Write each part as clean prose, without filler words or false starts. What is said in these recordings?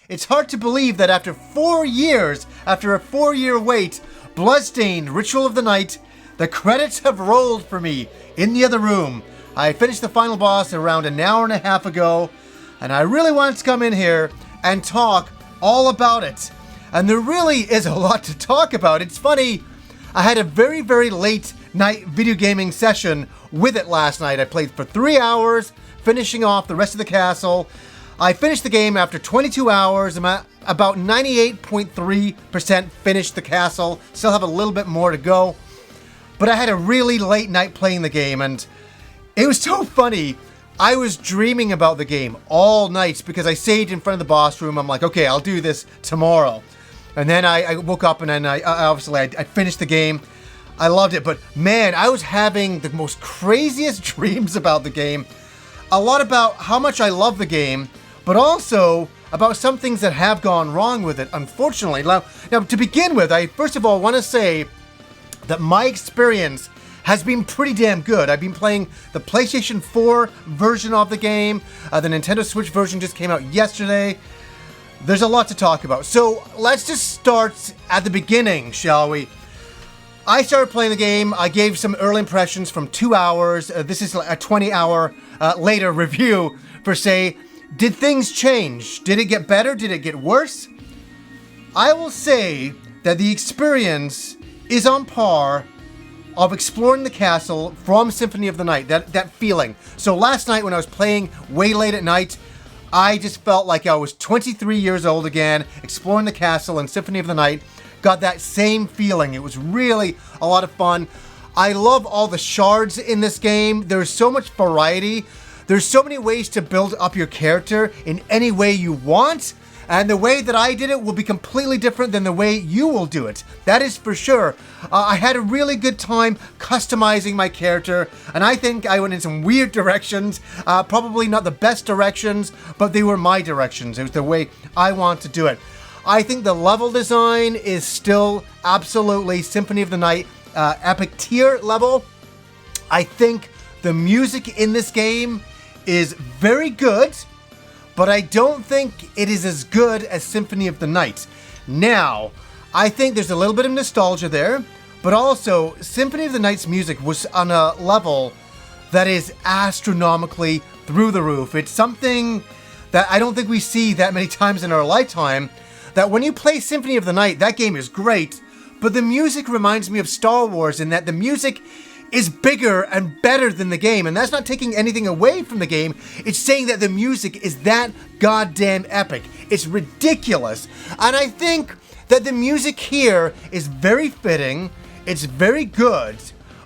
It's hard to believe that after 4 years, after a 4-year wait, Bloodstained, Ritual of the Night, the credits have rolled for me in the other room. I finished the final boss around an hour and a half ago, and I really wanted to come in here and talk all about it. And there really is a lot to talk about. It's funny, I had a very, very late night video gaming session with it last night. I played for 3 hours, finishing off the rest of the castle. I finished the game after 22 hours. I'm at about 98.3% finished the castle. Still have a little bit more to go. But I had a really late night playing the game, and it was so funny. I was dreaming about the game all night because I saved in front of the boss room. I'm like, okay, I'll do this tomorrow. And then I woke up and then I finished the game. I loved it, but man, I was having the most craziest dreams about the game. A lot about how much I love the game, but also about some things that have gone wrong with it, unfortunately. Now to begin with, I first of all want to say that my experience has been pretty damn good. I've been playing the PlayStation 4 version of the game. The Nintendo Switch version just came out yesterday. There's a lot to talk about. So let's just start at the beginning, shall we? I started playing the game. I gave some early impressions from 2 hours. This is a 20-hour later review per se. Did things change? Did it get better? Did it get worse? I will say that the experience is on par of exploring the castle from Symphony of the Night, that feeling. So last night when I was playing way late at night, I just felt like I was 23 years old again, exploring the castle in Symphony of the Night. Got that same feeling. It was really a lot of fun. I love all the shards in this game. There's so much variety. There's so many ways to build up your character in any way you want. And the way that I did it will be completely different than the way you will do it. That is for sure. I had a really good time customizing my character, and I think I went in some weird directions. Probably not the best directions, but they were my directions. It was the way I want to do it. I think the level design is still absolutely Symphony of the Night epic tier level. I think the music in this game is very good, but I don't think it is as good as Symphony of the Night. Now, I think there's a little bit of nostalgia there, but also Symphony of the Night's music was on a level that is astronomically through the roof. It's something that I don't think we see that many times in our lifetime, that when you play Symphony of the Night, that game is great, but the music reminds me of Star Wars in that the music is bigger and better than the game, and that's not taking anything away from the game. It's saying that the music is that goddamn epic. It's ridiculous. And I think that the music here is very fitting, it's very good,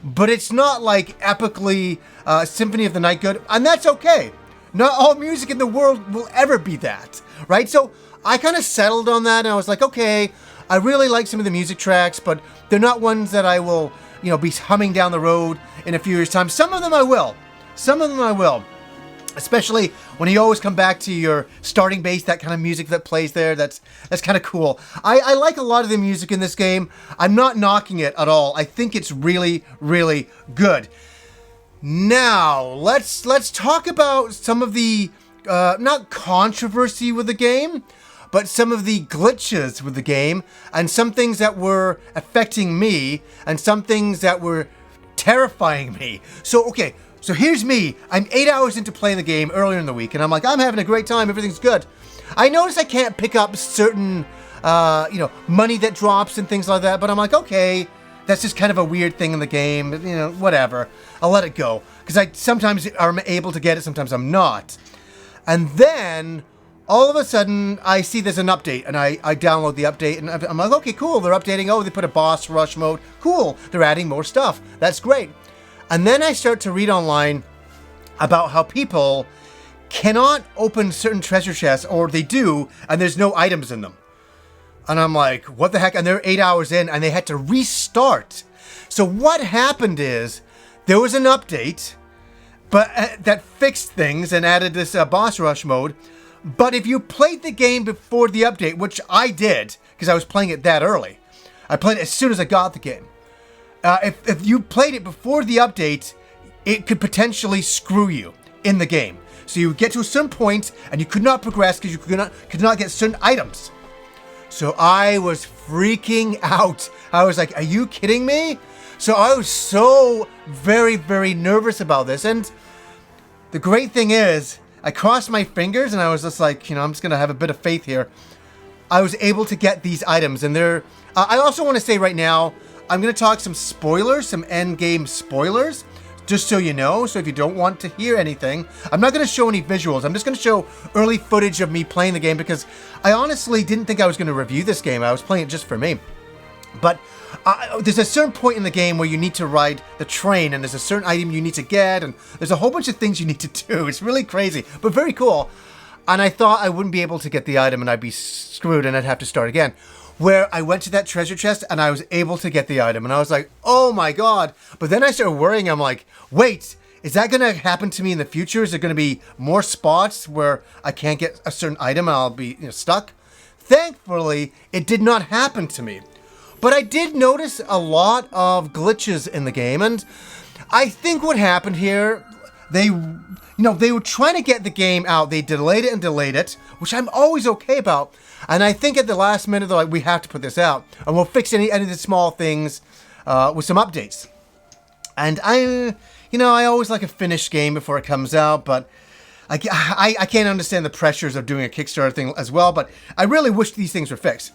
but it's not like epically Symphony of the Night good, and that's okay. Not all music in the world will ever be that, right? So I kind of settled on that, and I was like, okay, I really like some of the music tracks, but they're not ones that I will, be humming down the road in a few years' time. Some of them I will. Especially when you always come back to your starting base, that kind of music that plays there. That's kind of cool. I like a lot of the music in this game. I'm not knocking it at all. I think it's really, really good. Now, let's talk about some of the, not controversy with the game, but some of the glitches with the game, and some things that were affecting me, and some things that were terrifying me. So here's me. I'm 8 hours into playing the game earlier in the week, and I'm like, I'm having a great time, everything's good. I notice I can't pick up certain, money that drops and things like that, but I'm like, okay, that's just kind of a weird thing in the game, whatever. I'll let it go, because I sometimes am able to get it, sometimes I'm not. And then all of a sudden, I see there's an update, and I download the update, and I'm like, okay, cool, they're updating. Oh, they put a boss rush mode. Cool, they're adding more stuff. That's great. And then I start to read online about how people cannot open certain treasure chests, or they do, and there's no items in them. And I'm like, what the heck? And they're 8 hours in, and they had to restart. So what happened is, there was an update, but that fixed things and added this boss rush mode. But if you played the game before the update, which I did, because I was playing it that early. I played it as soon as I got the game. If you played it before the update, it could potentially screw you in the game. So you get to a certain point and you could not progress because you could not get certain items. So I was freaking out. I was like, are you kidding me? So I was so very, very nervous about this. And the great thing is, I crossed my fingers and I was just like, you know, I'm just going to have a bit of faith here. I was able to get these items, and they're... I also want to say right now, I'm going to talk some spoilers, some endgame spoilers, just so you know. So if you don't want to hear anything, I'm not going to show any visuals. I'm just going to show early footage of me playing the game, because I honestly didn't think I was going to review this game. I was playing it just for me. But there's a certain point in the game where you need to ride the train, and there's a certain item you need to get, and there's a whole bunch of things you need to do. It's really crazy, but very cool. And I thought I wouldn't be able to get the item and I'd be screwed and I'd have to start again. Where I went to that treasure chest and I was able to get the item, and I was like, oh my god. But then I started worrying. I'm like, wait, is that going to happen to me in the future? Is there going to be more spots where I can't get a certain item and I'll be, you know, stuck? Thankfully, it did not happen to me. But I did notice a lot of glitches in the game, and I think what happened here, they were trying to get the game out. They delayed it, which I'm always okay about. And I think at the last minute, they're like, we have to put this out, and we'll fix any of the small things with some updates. And I always like a finished game before it comes out, but I can't understand the pressures of doing a Kickstarter thing as well, but I really wish these things were fixed.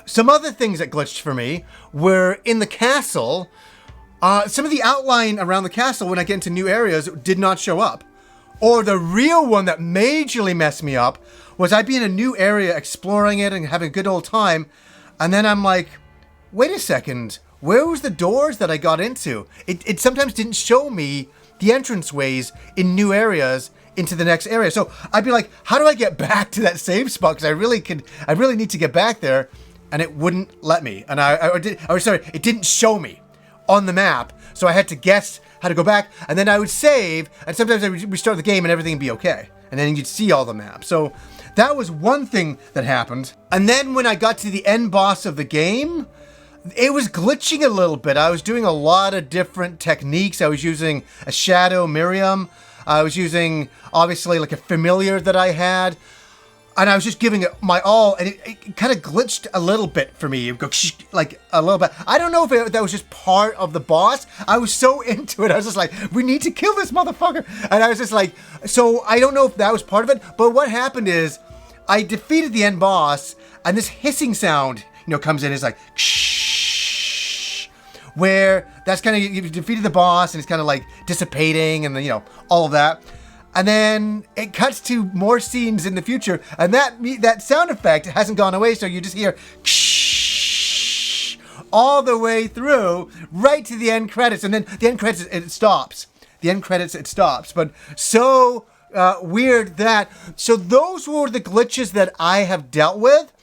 Some other things that glitched for me were in the castle. Some of the outline around the castle when I get into new areas did not show up. Or the real one that majorly messed me up was I'd be in a new area exploring it and having a good old time, and then I'm like, wait a second, where was the doors that I got into? It sometimes didn't show me the entranceways in new areas into the next area. So I'd be like, how do I get back to that save spot? Because I really need to get back there, and it wouldn't let me. And it didn't show me on the map, so I had to guess how to go back, and then I would save, and sometimes I would restart the game and everything would be okay, and then you'd see all the maps. So that was one thing that happened. And then when I got to the end boss of the game, it was glitching a little bit. I was doing a lot of different techniques. I was using a shadow Miriam. I was using, obviously, like a familiar that I had. And I was just giving it my all, and it kind of glitched a little bit for me. It would go like a little bit. I don't know if that was just part of the boss. I was so into it. I was just like, we need to kill this motherfucker. And I was just like, so I don't know if that was part of it. But what happened is I defeated the end boss, and this hissing sound, comes in. It's like, where that's kind of, you defeated the boss, and it's kind of like dissipating, and then, all of that. And then it cuts to more scenes in the future, and that sound effect hasn't gone away, so you just hear all the way through, right to the end credits, and then the end credits, it stops. The end credits, it stops. But so weird that... So those were the glitches that I have dealt with.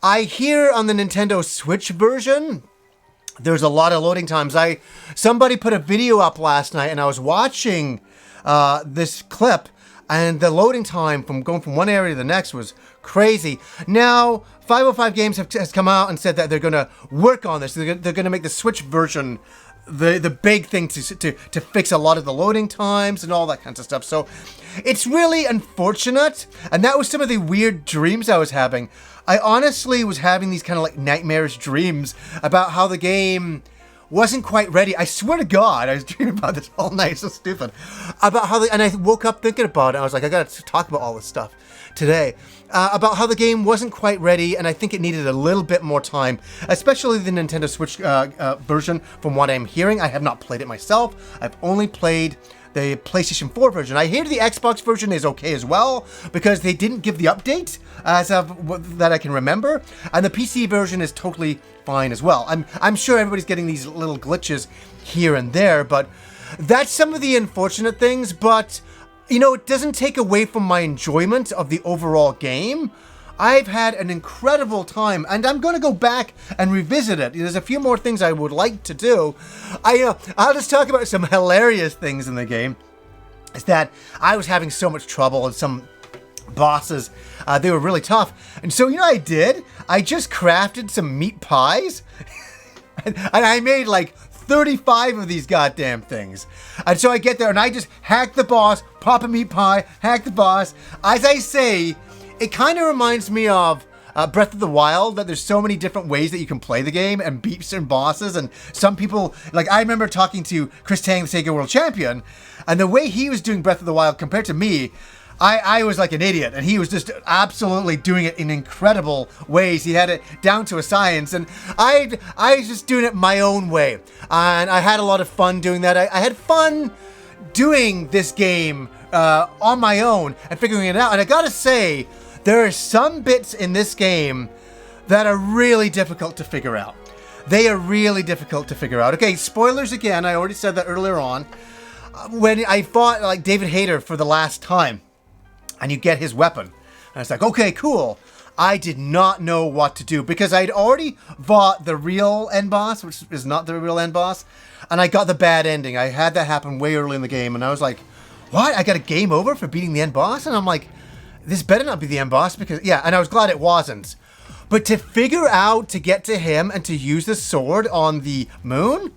I hear on the Nintendo Switch version, there's a lot of loading times. Somebody put a video up last night, and I was watching... this clip, and the loading time from going from one area to the next was crazy. Now, 505 Games has come out and said that they're going to work on this. They're going to make the Switch version the big thing to fix a lot of the loading times and all that kinds of stuff. So it's really unfortunate, and that was some of the weird dreams I was having. I honestly was having these kind of like nightmarish dreams about how the game wasn't quite ready. I swear to God, I was dreaming about this all night. So stupid. About how and I woke up thinking about it. I was like, I got to talk about all this stuff today. About how the game wasn't quite ready, and I think it needed a little bit more time, especially the Nintendo Switch version. From what I'm hearing, I have not played it myself. I've only played the PlayStation 4 version. I hear the Xbox version is okay as well, because they didn't give the update as of that I can remember, and the PC version is totally fine as well. I'm sure everybody's getting these little glitches here and there, but that's some of the unfortunate things. But it doesn't take away from my enjoyment of the overall game. I've had an incredible time, and I'm going to go back and revisit it. There's a few more things I would like to do. I'll just talk about some hilarious things in the game. Is that I was having so much trouble, and some bosses, they were really tough. And so, I did? I just crafted some meat pies, and I made like 35 of these goddamn things. And so I get there and I just hack the boss, pop a meat pie, hack the boss. As I say, it kind of reminds me of Breath of the Wild, that there's so many different ways that you can play the game and beat certain bosses. And some people, like I remember talking to Chris Tang, the Sega World Champion, and the way he was doing Breath of the Wild compared to me, I was like an idiot, and he was just absolutely doing it in incredible ways. He had it down to a science, and I was just doing it my own way. And I had a lot of fun doing that. I had fun doing this game on my own and figuring it out. And I gotta say, there are some bits in this game that are really difficult to figure out. They are really difficult to figure out. Okay, spoilers again. I already said that earlier on. When I fought like David Hayter for the last time, and you get his weapon, and it's like, okay, cool. I did not know what to do because I'd already fought the real end boss, which is not the real end boss, and I got the bad ending. I had that happen way early in the game, and I was like, what? I got a game over for beating the end boss? And I'm like, this better not be the end boss because, yeah, and I was glad it wasn't. But to figure out to get to him and to use the sword on the moon,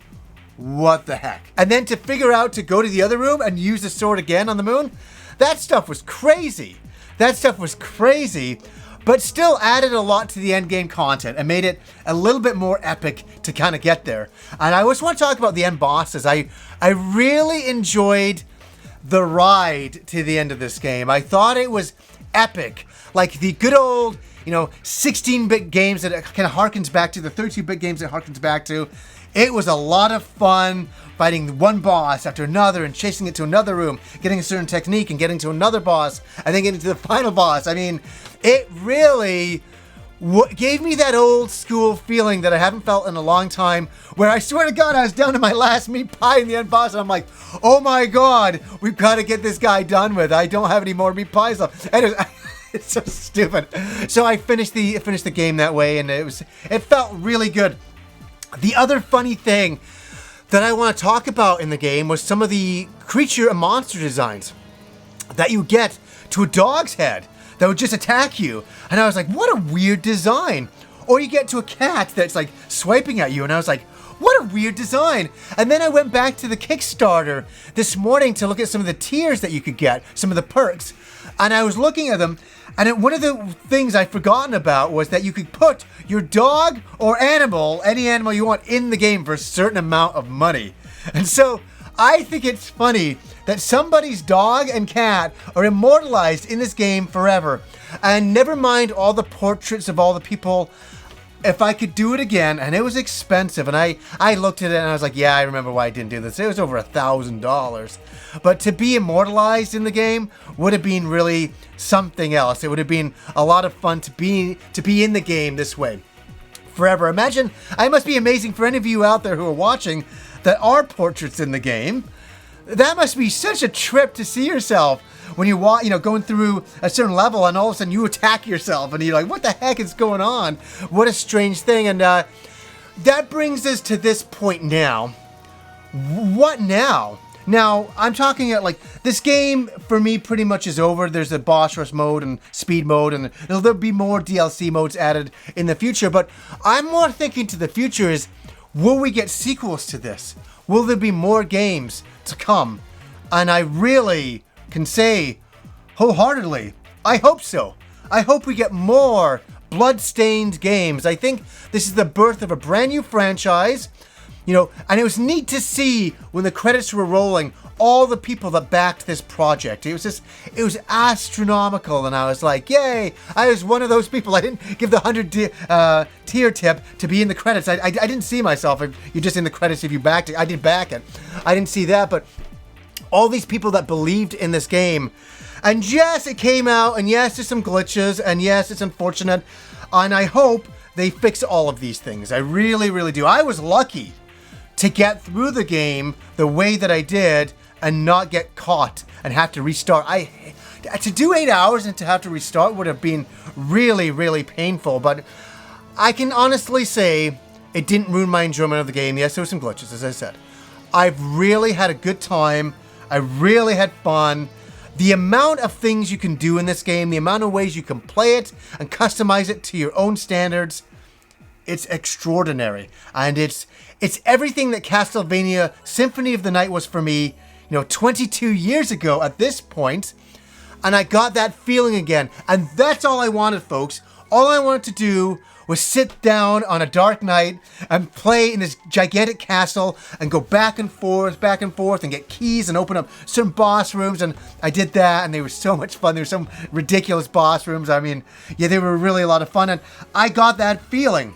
what the heck? And then to figure out to go to the other room and use the sword again on the moon, that stuff was crazy. That stuff was crazy, but still added a lot to the endgame content and made it a little bit more epic to kind of get there. And I just want to talk about the end bosses. I really enjoyed the ride to the end of this game. I thought it was epic. Like the good old, 16-bit games that it kind of harkens back to, the 32-bit games it harkens back to. It was a lot of fun fighting one boss after another and chasing it to another room, getting a certain technique and getting to another boss and then getting to the final boss. I mean, it really gave me that old school feeling that I haven't felt in a long time, where I swear to God, I was down to my last meat pie in the end boss and I'm like, oh my God, we've got to get this guy done with. I don't have any more meat pies left. And it's so stupid. So I finished the game that way, and it felt really good. The other funny thing that I want to talk about in the game was some of the creature and monster designs that you get to a dog's head that would just attack you. And I was like, what a weird design. Or you get to a cat that's like swiping at you, and I was like, what a weird design. And then I went back to the Kickstarter this morning to look at some of the tiers that you could get, some of the perks. And I was looking at them, and one of the things I'd forgotten about was that you could put your dog or animal, any animal you want, in the game for a certain amount of money. And so I think it's funny that somebody's dog and cat are immortalized in this game forever. And never mind all the portraits of all the people. If I could do it again, and it was expensive, and I looked at it and I was like, yeah, I remember why I didn't do this. It was over $1,000. But to be immortalized in the game would have been really something else. It would have been a lot of fun to be in the game this way forever. Imagine, it must be amazing for any of you out there who are watching that are portraits in the game. That must be such a trip to see yourself when you walk, going through a certain level, and all of a sudden you attack yourself, and you're like, what the heck is going on? What a strange thing. And that brings us to this point now. What now? Now, I'm talking like this game for me pretty much is over. There's a boss rush mode and speed mode, and there'll be more DLC modes added in the future. But I'm more thinking to the future is, will we get sequels to this? Will there be more games to come? And I really can say wholeheartedly, I hope so. I hope we get more Bloodstained games. I think this is the birth of a brand new franchise, and it was neat to see when the credits were rolling, all the people that backed this project. It was astronomical, and I was like, yay, I was one of those people. I didn't give the 100 tier tip to be in the credits. I didn't see myself. You're just in the credits if you backed it. I did back it. I didn't see that, but all these people that believed in this game. And yes, it came out, and yes, there's some glitches, and yes, it's unfortunate, and I hope they fix all of these things. I really, really do. I was lucky to get through the game the way that I did and not get caught and have to restart. To do 8 hours and to have to restart would have been really, really painful, but I can honestly say it didn't ruin my enjoyment of the game. Yes, there were some glitches, as I said. I've really had a good time. I really had fun. The amount of things you can do in this game, the amount of ways you can play it and customize it to your own standards, it's extraordinary. And it's everything that Castlevania Symphony of the Night was for me, 22 years ago at this point. And I got that feeling again. And that's all I wanted, folks. All I wanted to do was sit down on a dark night and play in this gigantic castle and go back and forth and get keys and open up certain boss rooms. And I did that, and they were so much fun. There were some ridiculous boss rooms. I mean, yeah, they were really a lot of fun. And I got that feeling.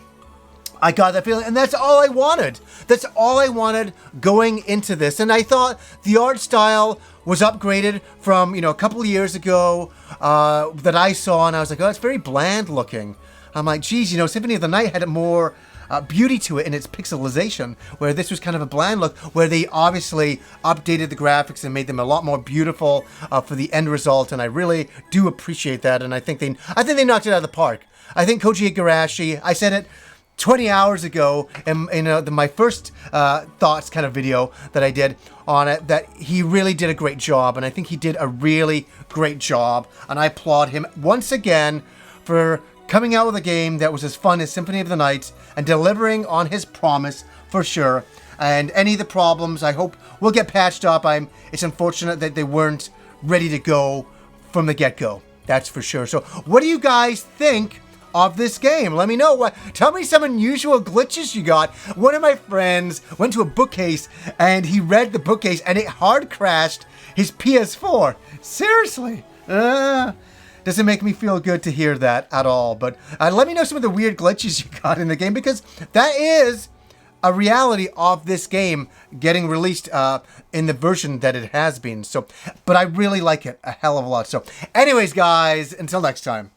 And that's all I wanted. That's all I wanted going into this. And I thought the art style was upgraded from, a couple of years ago that I saw, and I was like, oh, it's very bland looking. I'm like, geez, Symphony of the Night had more beauty to it in its pixelization, where this was kind of a bland look, where they obviously updated the graphics and made them a lot more beautiful for the end result, and I really do appreciate that, and I think they knocked it out of the park. I think Koji Igarashi, I said it 20 hours ago in my first thoughts kind of video that I did on it, that he really did a great job, and I think he did a really great job, and I applaud him once again for coming out with a game that was as fun as Symphony of the Night and delivering on his promise for sure. And any of the problems, I hope, will get patched up. It's unfortunate that they weren't ready to go from the get-go. That's for sure. So what do you guys think of this game? Let me know. Tell me some unusual glitches you got. One of my friends went to a bookcase and he read the bookcase and it hard crashed his PS4. Seriously. Doesn't make me feel good to hear that at all. But let me know some of the weird glitches you got in the game, because that is a reality of this game getting released in the version that it has been. So, but I really like it a hell of a lot. So anyways, guys, until next time.